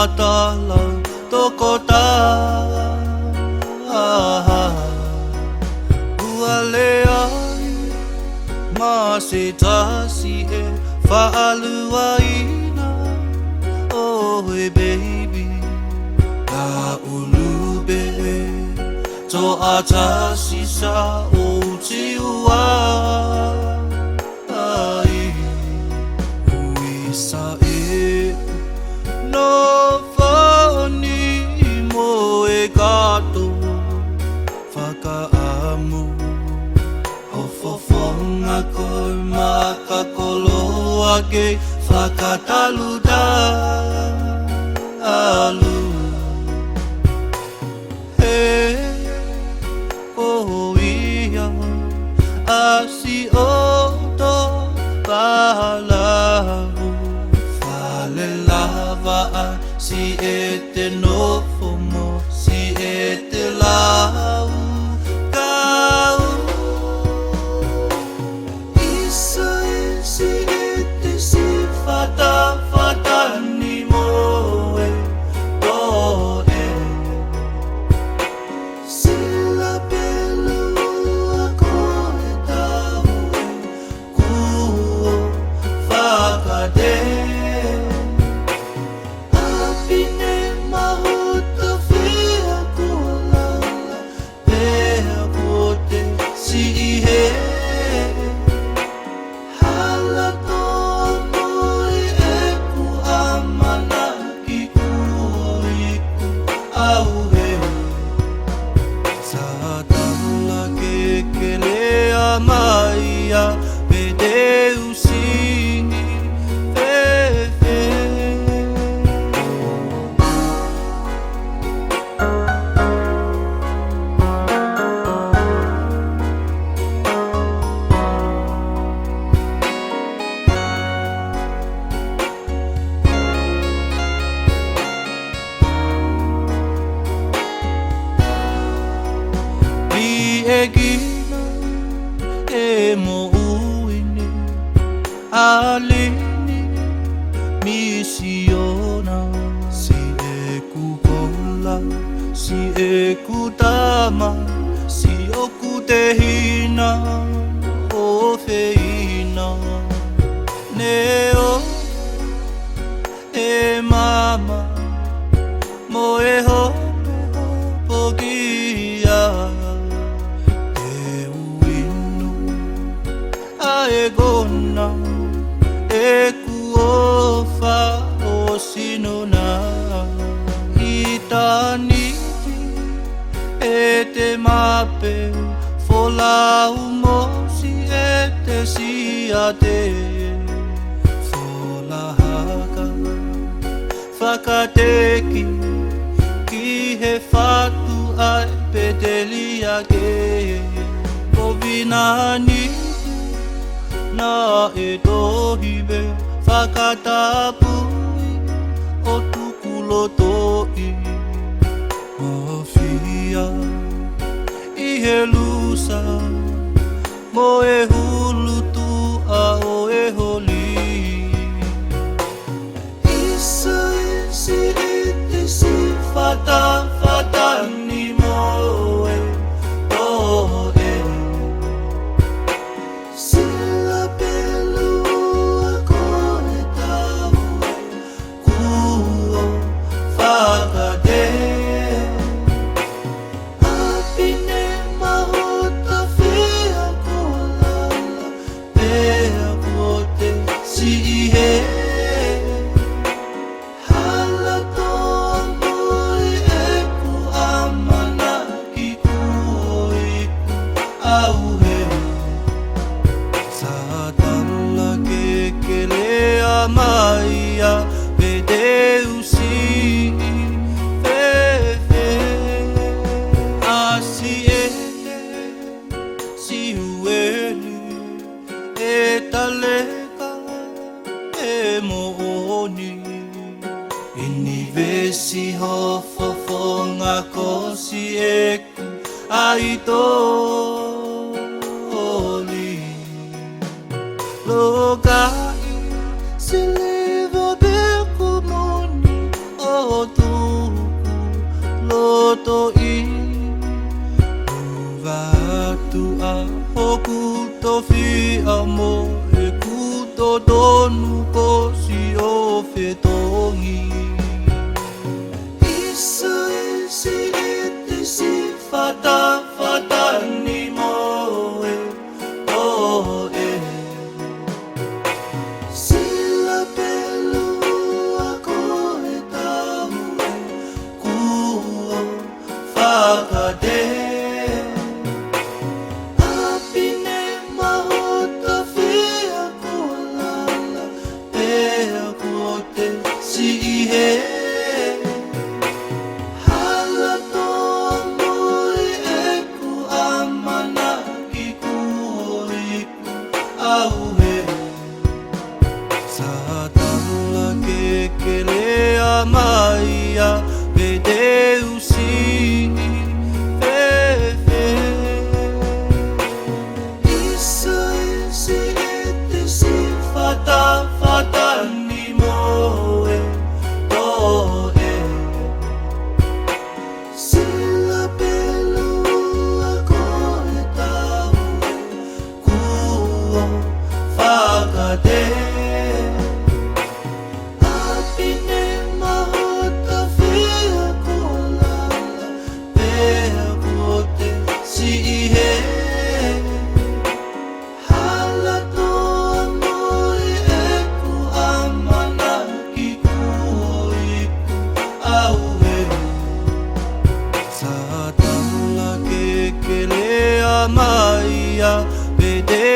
Satala tokota Ua leai ma se tasi e whaaluaina auhe baby ka ulube to atasi sa o te ua ai uisa e no whaoni mo e kato whakaamu hofofonga koe makakoloa ke whakataluda alu si oto palahu fale lava siete no fomo siete lau kau isa siete sifatafatani moe doe Silapelu Ua fkte apine mahu tafea lala keke sihe Halatoa moe amanaki auhe Satala keke maia fefe Egina e mo uini alini misiona si eku kola si eku tama si oku te hina o feina neo e mama mo e hope pogia Aegona eku ofa o sinona itaniti e te mape fola umosi e te siete fola haka whakateki ki he fatu ai petelia ke Kovinani na e tohibe whakatapui o tukulo toi mawhia i he lusa mo e hulutu a o e holi isa siete sifatafatani mo e doe auhe Satala keke maia fefe siete siueli e taleka e mooni inivesi hofofonga kosi eku aitoli lokai sileva beku moni o Tofia mo e kuto donu ko si auhe tongi. Isa e siete sifatafatani mo e auhe. Silapelu Ua ko e tahu e kua fkte. Mahu tafea ko lala fkte siete. Halatoa ku amanaki auhe. Satala keke maia pede fefe. Siete sifatafatani mo e auhe. Silapelu Ua ko e tahu e kua fkte. Mahu tafea ko lala fkte siete. Halatoa ku amanaki auhe. Satala keke maia pede